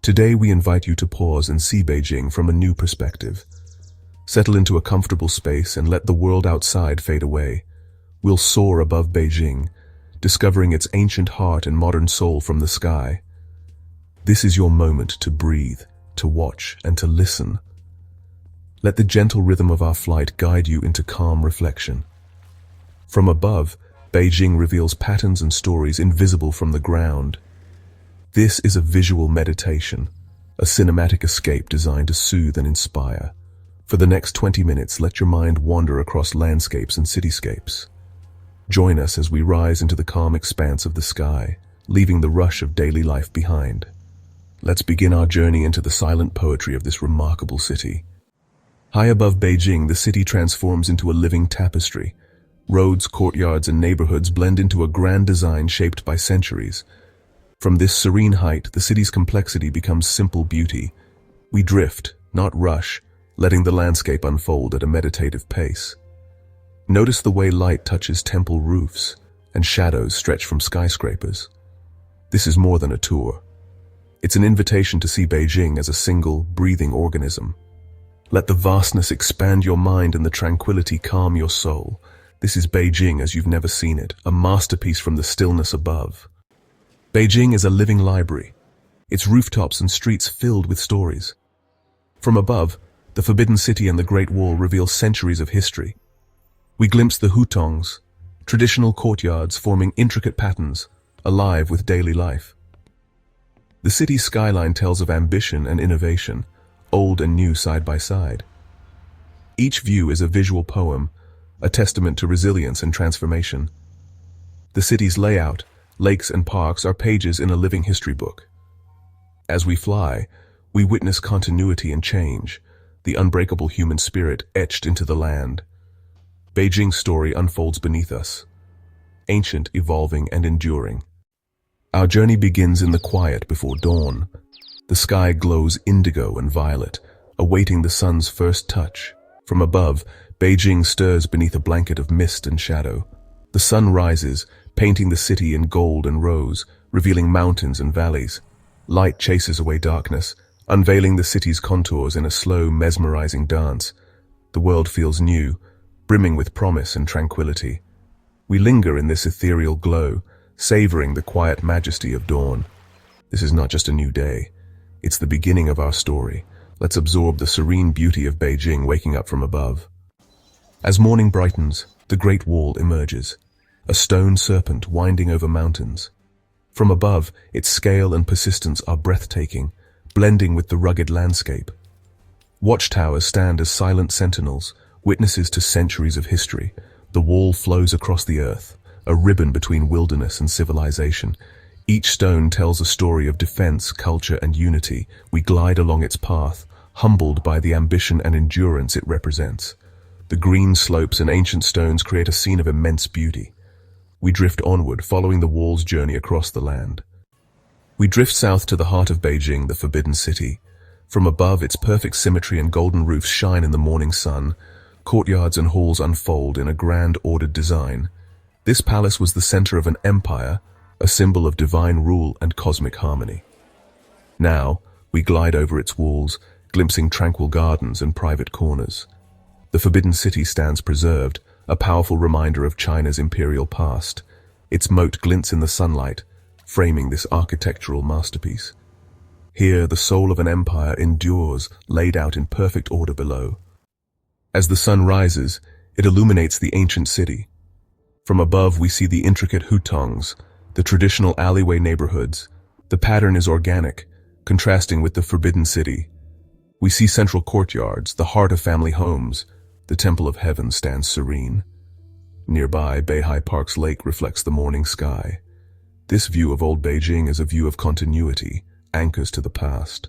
Today we invite you to pause and see Beijing from a new perspective. Settle into a comfortable space and let the world outside fade away. We'll soar above Beijing, discovering its ancient heart and modern soul from the sky. This is your moment to breathe, to watch, and to listen. Let the gentle rhythm of our flight guide you into calm reflection. From above, Beijing reveals patterns and stories invisible from the ground. This is a visual meditation, a cinematic escape designed to soothe and inspire. For the next 20 minutes, let your mind wander across landscapes and cityscapes. Join us as we rise into the calm expanse of the sky, leaving the rush of daily life behind. Let's begin our journey into the silent poetry of this remarkable city. High above Beijing, the city transforms into a living tapestry. Roads, courtyards, and neighborhoods blend into a grand design shaped by centuries. From this serene height, the city's complexity becomes simple beauty. We drift, not rush, letting the landscape unfold at a meditative pace. Notice the way light touches temple roofs and shadows stretch from skyscrapers. This is more than a tour. It's an invitation to see Beijing as a single, breathing organism. Let the vastness expand your mind and the tranquility calm your soul. This is Beijing as you've never seen it, a masterpiece from the stillness above. Beijing is a living library, its rooftops and streets filled with stories. From above, the Forbidden City and the Great Wall reveal centuries of history. We glimpse the Hutongs, traditional courtyards forming intricate patterns, alive with daily life. The city's skyline tells of ambition and innovation, old and new side by side. Each view is a visual poem, a testament to resilience and transformation. The city's layout, lakes and parks are pages in a living history book. As we fly, we witness continuity and change, the unbreakable human spirit etched into the land. Beijing's story unfolds beneath us, ancient, evolving, and enduring. Our journey begins in the quiet before dawn. The sky glows indigo and violet, awaiting the sun's first touch. From above, Beijing stirs beneath a blanket of mist and shadow. The sun rises, painting the city in gold and rose, revealing mountains and valleys. Light chases away darkness, unveiling the city's contours in a slow, mesmerizing dance. The world feels new, brimming with promise and tranquility. We linger in this ethereal glow, savoring the quiet majesty of dawn. This is not just a new day. It's the beginning of our story. Let's absorb the serene beauty of Beijing waking up from above. As morning brightens, the Great Wall emerges, a stone serpent winding over mountains. From above, its scale and persistence are breathtaking, blending with the rugged landscape. Watchtowers stand as silent sentinels, witnesses to centuries of history. The wall flows across the earth, a ribbon between wilderness and civilization. Each stone tells a story of defense, culture, and unity. We glide along its path, humbled by the ambition and endurance it represents. The green slopes and ancient stones create a scene of immense beauty. We drift onward, following the wall's journey across the land. We drift south to the heart of Beijing, the Forbidden City. From above, its perfect symmetry and golden roofs shine in the morning sun. Courtyards and halls unfold in a grand, ordered design. This palace was the center of an empire, a symbol of divine rule and cosmic harmony. Now, we glide over its walls, glimpsing tranquil gardens and private corners. The Forbidden City stands preserved, a powerful reminder of China's imperial past. Its moat glints in the sunlight, framing this architectural masterpiece. Here, the soul of an empire endures, laid out in perfect order below. As the sun rises, it illuminates the ancient city. From above, we see the intricate Hutongs, the traditional alleyway neighborhoods. The pattern is organic, contrasting with the Forbidden City. We see central courtyards, the heart of family homes. The Temple of Heaven stands serene. Nearby, Beihai Park's lake reflects the morning sky. This view of old Beijing is a view of continuity, anchors to the past.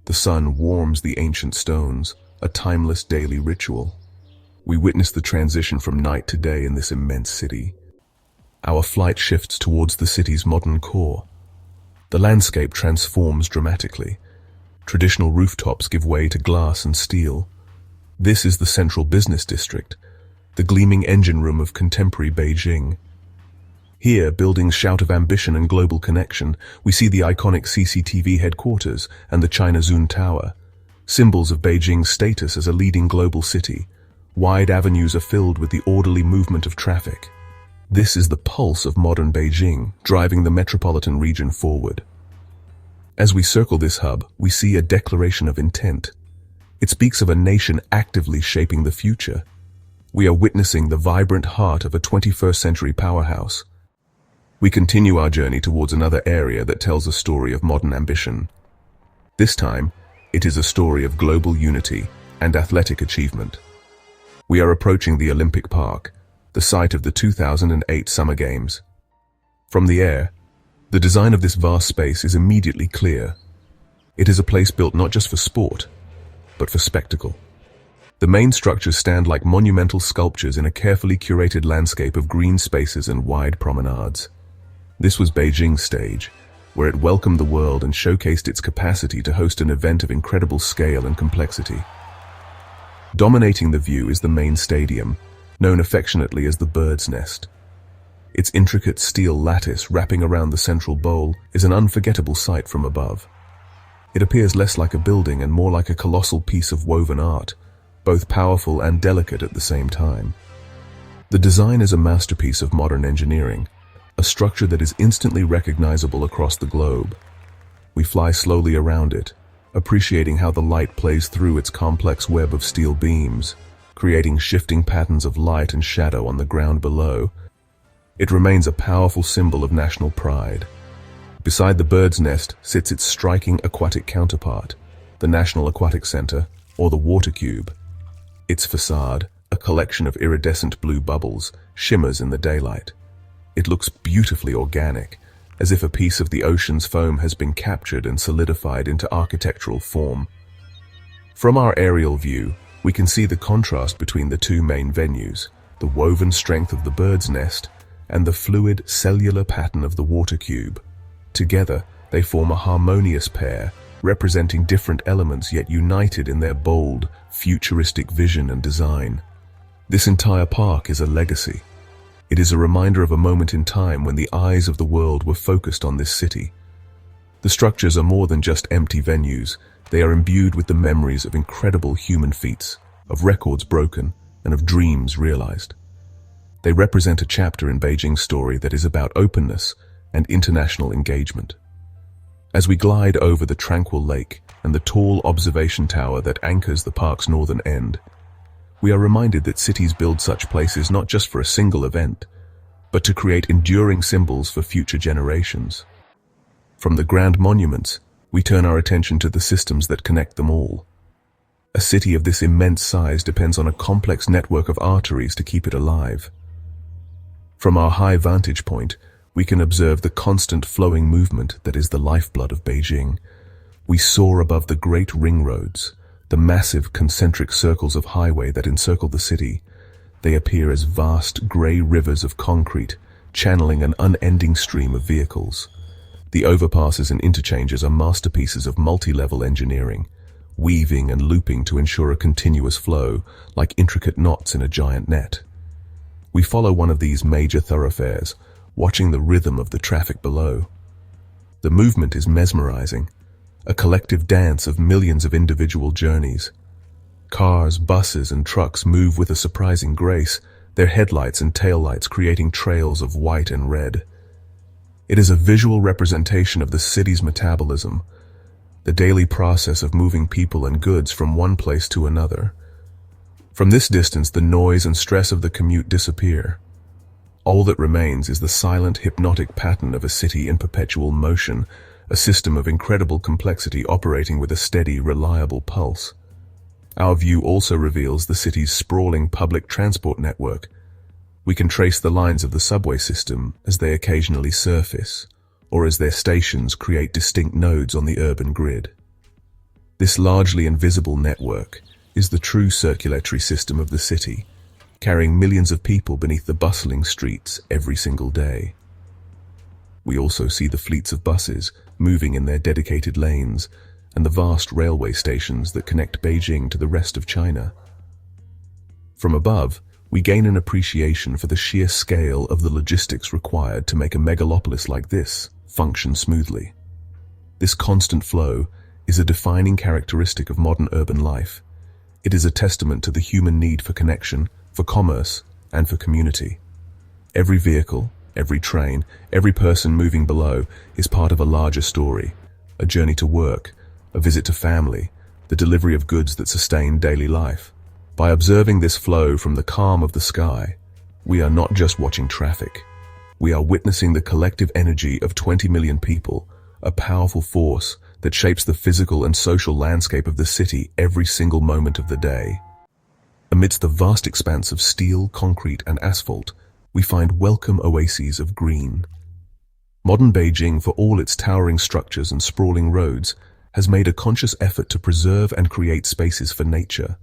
The sun warms the ancient stones, a timeless daily ritual. We witness the transition from night to day in this immense city. Our flight shifts towards the city's modern core. The landscape transforms dramatically. Traditional rooftops give way to glass and steel. This is the central business district, the gleaming engine room of contemporary Beijing. Here, buildings shout of ambition and global connection. We see the iconic CCTV headquarters and the China Zun Tower, symbols of Beijing's status as a leading global city. Wide avenues are filled with the orderly movement of traffic. This is the pulse of modern Beijing, driving the metropolitan region forward. As we circle this hub, we see a declaration of intent. It speaks of a nation actively shaping the future. We are witnessing the vibrant heart of a 21st century powerhouse. We continue our journey towards another area that tells a story of modern ambition. This time, it is a story of global unity and athletic achievement. We are approaching the Olympic Park, the site of the 2008 Summer Games. From the air, the design of this vast space is immediately clear. It is a place built not just for sport, but for spectacle. The main structures stand like monumental sculptures in a carefully curated landscape of green spaces and wide promenades. This was Beijing's stage, where it welcomed the world and showcased its capacity to host an event of incredible scale and complexity. Dominating the view is the main stadium, known affectionately as the Bird's Nest. Its intricate steel lattice wrapping around the central bowl is an unforgettable sight from above. It appears less like a building and more like a colossal piece of woven art, both powerful and delicate at the same time. The design is a masterpiece of modern engineering, a structure that is instantly recognizable across the globe. We fly slowly around it, appreciating how the light plays through its complex web of steel beams, creating shifting patterns of light and shadow on the ground below. It remains a powerful symbol of national pride. Beside the Bird's Nest sits its striking aquatic counterpart, the National Aquatic Center, or the Water Cube. Its facade, a collection of iridescent blue bubbles, shimmers in the daylight. It looks beautifully organic, as if a piece of the ocean's foam has been captured and solidified into architectural form. From our aerial view, we can see the contrast between the two main venues, the woven strength of the Bird's Nest and the fluid cellular pattern of the Water Cube. Together, they form a harmonious pair, representing different elements yet united in their bold, futuristic vision and design. This entire park is a legacy. It is a reminder of a moment in time when the eyes of the world were focused on this city. The structures are more than just empty venues. They are imbued with the memories of incredible human feats, of records broken, and of dreams realized. They represent a chapter in Beijing's story that is about openness and international engagement. As we glide over the tranquil lake and the tall observation tower that anchors the park's northern end, we are reminded that cities build such places not just for a single event, but to create enduring symbols for future generations. From the grand monuments, we turn our attention to the systems that connect them all. A city of this immense size depends on a complex network of arteries to keep it alive. From our high vantage point, we can observe the constant flowing movement that is the lifeblood of Beijing. We soar above the great ring roads, the massive concentric circles of highway that encircle the city. They appear as vast grey rivers of concrete, channeling an unending stream of vehicles. The overpasses and interchanges are masterpieces of multi-level engineering, weaving and looping to ensure a continuous flow, like intricate knots in a giant net. We follow one of these major thoroughfares, watching the rhythm of the traffic below. The movement is mesmerizing, a collective dance of millions of individual journeys. Cars, buses, and trucks move with a surprising grace, their headlights and taillights creating trails of white and red. It is a visual representation of the city's metabolism, the daily process of moving people and goods from one place to another. From this distance, the noise and stress of the commute disappear. All that remains is the silent, hypnotic pattern of a city in perpetual motion, a system of incredible complexity operating with a steady, reliable pulse. Our view also reveals the city's sprawling public transport network. We can trace the lines of the subway system as they occasionally surface, or as their stations create distinct nodes on the urban grid. This largely invisible network is the true circulatory system of the city, carrying millions of people beneath the bustling streets every single day. We also see the fleets of buses moving in their dedicated lanes and the vast railway stations that connect Beijing to the rest of China. From above, We gain an appreciation for the sheer scale of the logistics required to make a megalopolis like this function smoothly. This constant flow is a defining characteristic of modern urban life. It is a testament to the human need for connection, for commerce, and for community. Every vehicle, every train, every person moving below is part of a larger story, a journey to work, a visit to family, the delivery of goods that sustain daily life. By observing this flow from the calm of the sky, we are not just watching traffic. We are witnessing the collective energy of 20 million people, a powerful force that shapes the physical and social landscape of the city every single moment of the day. Amidst the vast expanse of steel, concrete, and asphalt, we find welcome oases of green. Modern Beijing, for all its towering structures and sprawling roads, has made a conscious effort to preserve and create spaces for nature.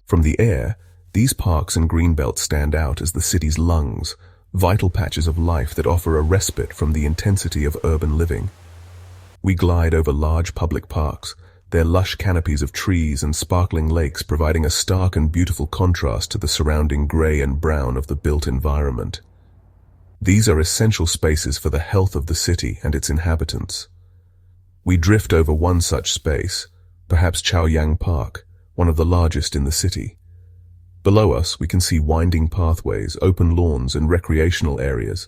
From the air, these parks and greenbelts stand out as the city's lungs, vital patches of life that offer a respite from the intensity of urban living. We glide over large public parks, their lush canopies of trees and sparkling lakes providing a stark and beautiful contrast to the surrounding grey and brown of the built environment. These are essential spaces for the health of the city and its inhabitants. We drift over one such space, perhaps Chaoyang Park, one of the largest in the city. Below us, we can see winding pathways, open lawns, and recreational areas.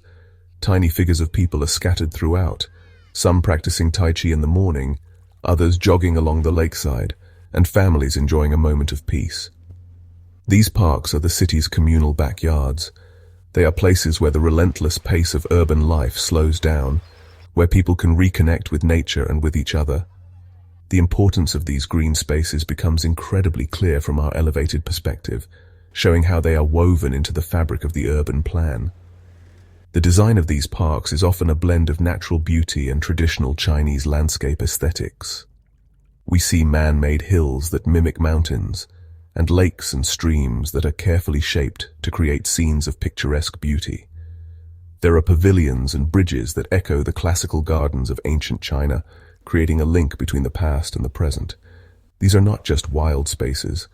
Tiny figures of people are scattered throughout, some practicing Tai Chi in the morning, others jogging along the lakeside, and families enjoying a moment of peace. These parks are the city's communal backyards. They are places where the relentless pace of urban life slows down, where people can reconnect with nature and with each other. The importance of these green spaces becomes incredibly clear from our elevated perspective, showing how they are woven into the fabric of the urban plan. The design of these parks is often a blend of natural beauty and traditional Chinese landscape aesthetics. We see man-made hills that mimic mountains, and lakes and streams that are carefully shaped to create scenes of picturesque beauty. There are pavilions and bridges that echo the classical gardens of ancient China, creating a link between the past and the present. These are not just wild spaces.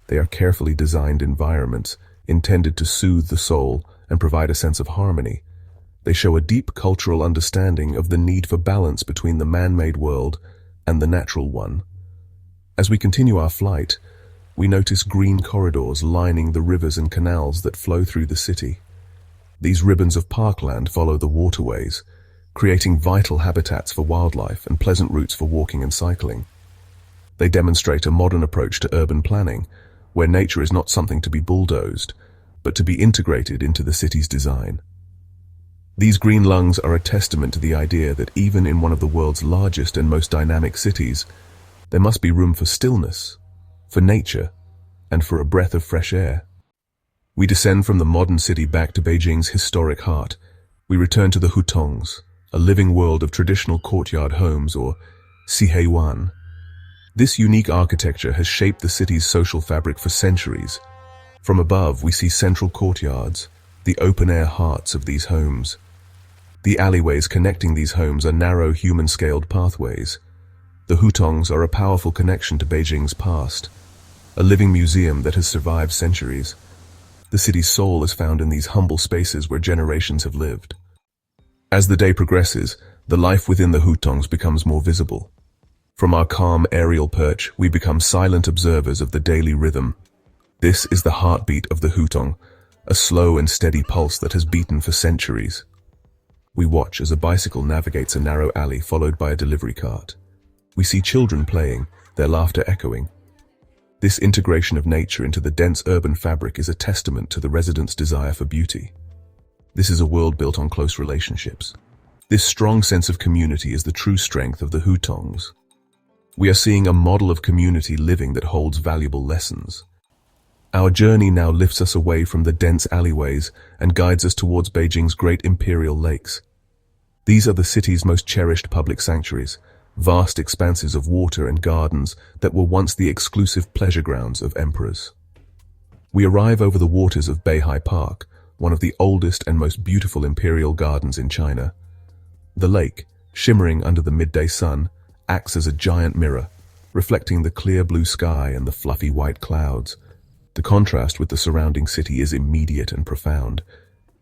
They are carefully designed environments intended to soothe the soul and provide a sense of harmony. They show a deep cultural understanding of the need for balance between the man-made world and the natural one. As we continue our flight, we notice green corridors lining the rivers and canals that flow through the city. These ribbons of parkland follow the waterways, creating vital habitats for wildlife and pleasant routes for walking and cycling. They demonstrate a modern approach to urban planning, where nature is not something to be bulldozed, but to be integrated into the city's design. These green lungs are a testament to the idea that even in one of the world's largest and most dynamic cities, there must be room for stillness, for nature, and for a breath of fresh air. We descend from the modern city back to Beijing's historic heart. We return to the Hutongs, a living world of traditional courtyard homes, or Siheyuan. This unique architecture has shaped the city's social fabric for centuries. From above, we see central courtyards, the open-air hearts of these homes. The alleyways connecting these homes are narrow, human-scaled pathways. The Hutongs are a powerful connection to Beijing's past, a living museum that has survived centuries. The city's soul is found in these humble spaces where generations have lived. As the day progresses, the life within the Hutongs becomes more visible. From our calm aerial perch, we become silent observers of the daily rhythm. This is the heartbeat of the Hutong, a slow and steady pulse that has beaten for centuries. We watch as a bicycle navigates a narrow alley followed by a delivery cart. We see children playing, their laughter echoing. This integration of nature into the dense urban fabric is a testament to the residents' desire for beauty. This is a world built on close relationships. This strong sense of community is the true strength of the Hutongs. We are seeing a model of community living that holds valuable lessons. Our journey now lifts us away from the dense alleyways and guides us towards Beijing's great imperial lakes. These are the city's most cherished public sanctuaries, vast expanses of water and gardens that were once the exclusive pleasure grounds of emperors. We arrive over the waters of Beihai Park, one of the oldest and most beautiful imperial gardens in China. The lake, shimmering under the midday sun, acts as a giant mirror, reflecting the clear blue sky and the fluffy white clouds. The contrast with the surrounding city is immediate and profound.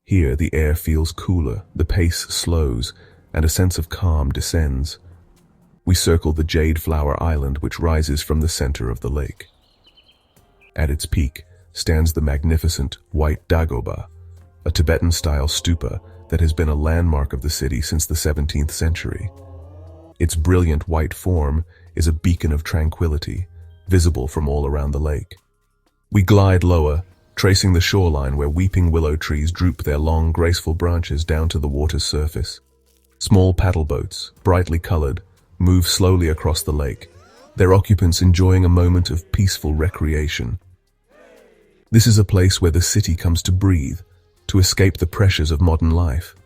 Here, the air feels cooler, the pace slows, and a sense of calm descends. We circle the Jade Flower Island, which rises from the center of the lake. At its peak stands the magnificent White Dagoba, a Tibetan-style stupa that has been a landmark of the city since the 17th century. Its brilliant white form is a beacon of tranquility, visible from all around the lake. We glide lower, tracing the shoreline where weeping willow trees droop their long, graceful branches down to the water's surface. Small paddle boats, brightly colored, move slowly across the lake, their occupants enjoying a moment of peaceful recreation. This is a place where the city comes to breathe, to escape the pressures of modern life.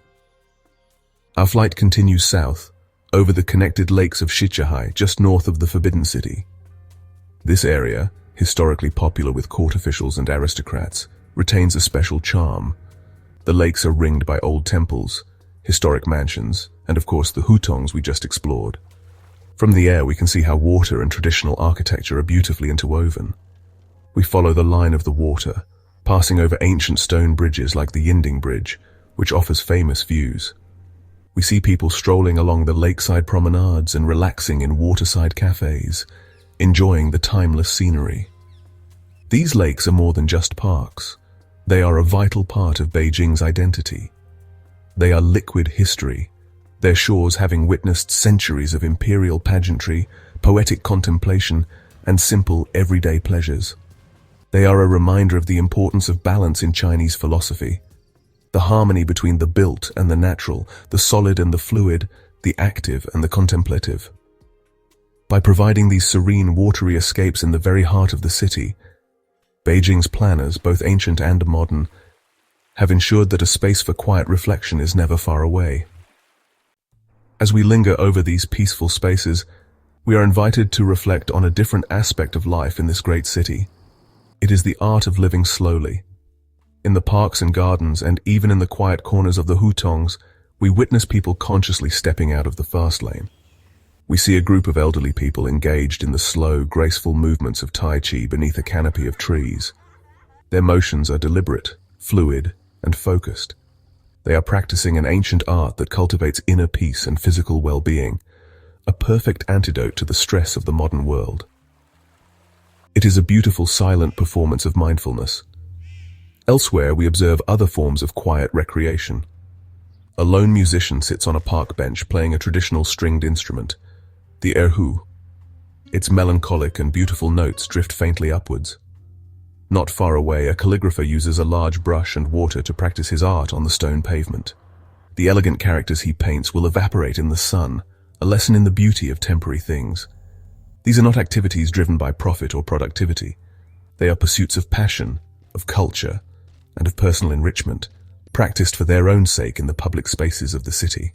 Our flight continues south, over the connected lakes of Shichahai, just north of the Forbidden City. This area, historically popular with court officials and aristocrats, retains a special charm. The lakes are ringed by old temples, historic mansions, and of course the Hutongs we just explored. From the air we can see how water and traditional architecture are beautifully interwoven. We follow the line of the water, passing over ancient stone bridges like the Yinding Bridge, which offers famous views. We see people strolling along the lakeside promenades and relaxing in waterside cafes, enjoying the timeless scenery. These lakes are more than just parks. They are a vital part of Beijing's identity. They are liquid history, their shores having witnessed centuries of imperial pageantry, poetic contemplation, and simple, everyday pleasures. They are a reminder of the importance of balance in Chinese philosophy, the harmony between the built and the natural, the solid and the fluid, the active and the contemplative. By providing these serene, watery escapes in the very heart of the city, Beijing's planners, both ancient and modern, have ensured that a space for quiet reflection is never far away. As we linger over these peaceful spaces, we are invited to reflect on a different aspect of life in this great city. It is the art of living slowly. In the parks and gardens, and even in the quiet corners of the Hutongs, we witness people consciously stepping out of the fast lane. We see a group of elderly people engaged in the slow, graceful movements of Tai Chi beneath a canopy of trees. Their motions are deliberate, fluid, and focused. They are practicing an ancient art that cultivates inner peace and physical well-being, a perfect antidote to the stress of the modern world. It is a beautiful, silent performance of mindfulness. Elsewhere, we observe other forms of quiet recreation. A lone musician sits on a park bench playing a traditional stringed instrument, the erhu. Its melancholic and beautiful notes drift faintly upwards. Not far away, a calligrapher uses a large brush and water to practice his art on the stone pavement. The elegant characters he paints will evaporate in the sun, a lesson in the beauty of temporary things. These are not activities driven by profit or productivity. They are pursuits of passion, of culture, and of personal enrichment, practiced for their own sake in the public spaces of the city.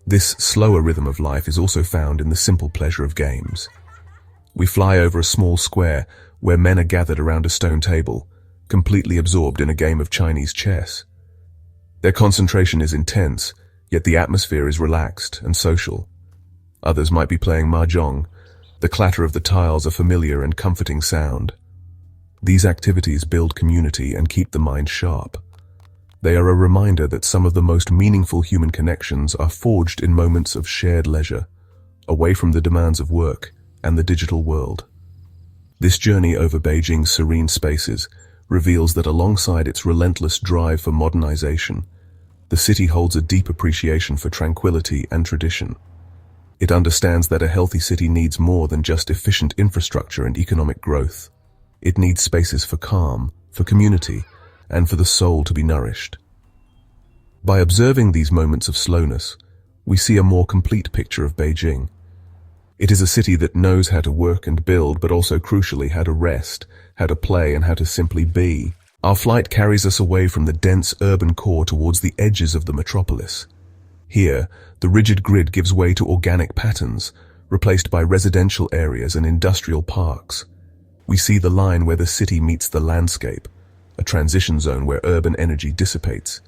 This slower rhythm of life is also found in the simple pleasure of games. We fly over a small square where men are gathered around a stone table, completely absorbed in a game of Chinese chess. Their concentration is intense, yet the atmosphere is relaxed and social. Others might be playing mahjong. The clatter of the tiles a familiar and comforting sound. These activities build community and keep the mind sharp. They are a reminder that some of the most meaningful human connections are forged in moments of shared leisure, away from the demands of work and the digital world. This journey over Beijing's serene spaces reveals that alongside its relentless drive for modernization, the city holds a deep appreciation for tranquility and tradition. It understands that a healthy city needs more than just efficient infrastructure and economic growth. It needs spaces for calm, for community, and for the soul to be nourished. By observing these moments of slowness, we see a more complete picture of Beijing. It is a city that knows how to work and build, but also crucially how to rest, how to play, and how to simply be. Our flight carries us away from the dense urban core towards the edges of the metropolis. Here, the rigid grid gives way to organic patterns, replaced by residential areas and industrial parks. We see the line where the city meets the landscape, a transition zone where urban energy dissipates.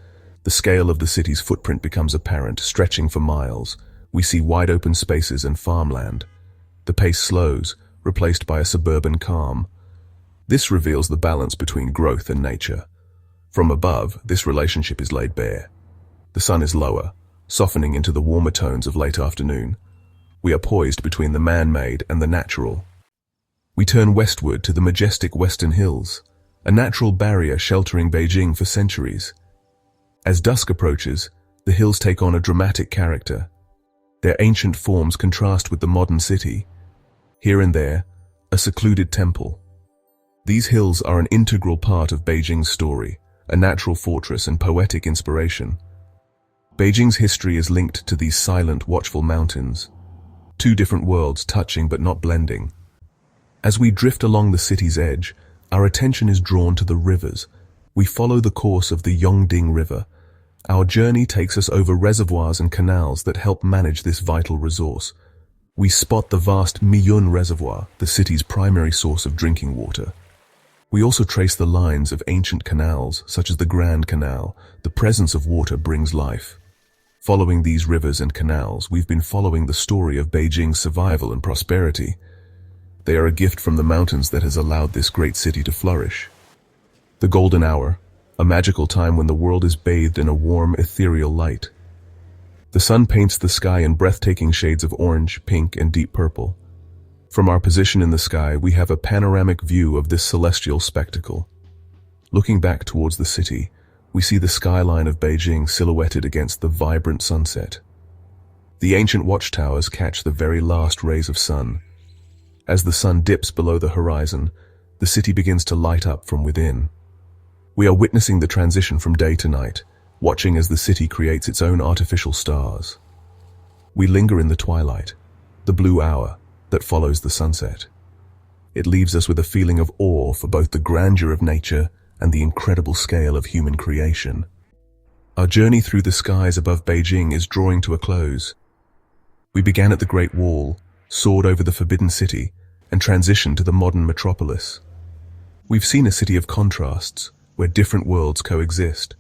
The scale of the city's footprint becomes apparent, stretching for miles. We see wide open spaces and farmland. The pace slows, replaced by a suburban calm. This reveals the balance between growth and nature. From above, this relationship is laid bare. The sun is lower, softening into the warmer tones of late afternoon. We are poised between the man-made and the natural. We turn westward to the majestic western hills, a natural barrier sheltering Beijing for centuries. As dusk approaches, the hills take on a dramatic character. Their ancient forms contrast with the modern city. Here and there, a secluded temple. These hills are an integral part of Beijing's story, a natural fortress and poetic inspiration. Beijing's history is linked to these silent, watchful mountains, two different worlds touching but not blending. As we drift along the city's edge, our attention is drawn to the rivers. We follow the course of the Yongding River. Our journey takes us over reservoirs and canals that help manage this vital resource. We spot the vast Miyun Reservoir, the city's primary source of drinking water. We also trace the lines of ancient canals, such as the Grand Canal. The presence of water brings life. Following these rivers and canals, we've been following the story of Beijing's survival and prosperity. They are a gift from the mountains that has allowed this great city to flourish. The golden hour, a magical time when the world is bathed in a warm, ethereal light. The sun paints the sky in breathtaking shades of orange, pink, and deep purple. From our position in the sky, we have a panoramic view of this celestial spectacle. Looking back towards the city, we see the skyline of Beijing silhouetted against the vibrant sunset. The ancient watchtowers catch the very last rays of sun. As the sun dips below the horizon, the city begins to light up from within. We are witnessing the transition from day to night, watching as the city creates its own artificial stars. We linger in the twilight, the blue hour that follows the sunset. It leaves us with a feeling of awe for both the grandeur of nature and the incredible scale of human creation. Our journey through the skies above Beijing is drawing to a close. We began at the Great Wall, soared over the Forbidden City, and transitioned to the modern Metropolis. We've seen a city of contrasts, where different worlds coexist.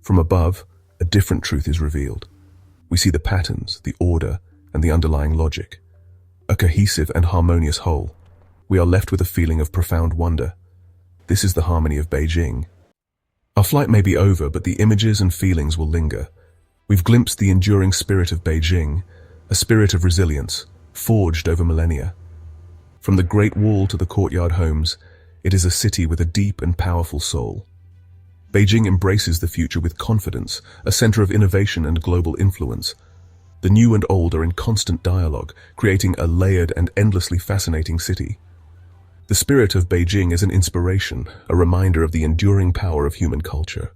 From above, a different truth is revealed. We see the patterns, the order, and the underlying logic. A cohesive and harmonious whole. We are left with a feeling of profound wonder. This is the harmony of Beijing. Our flight may be over, but the images and feelings will linger. We've glimpsed the enduring spirit of Beijing, a spirit of resilience, forged over millennia. From the Great Wall to the courtyard homes, it is a city with a deep and powerful soul. Beijing embraces the future with confidence, a center of innovation and global influence. The new and old are in constant dialogue, creating a layered and endlessly fascinating city. The spirit of Beijing is an inspiration, a reminder of the enduring power of human culture.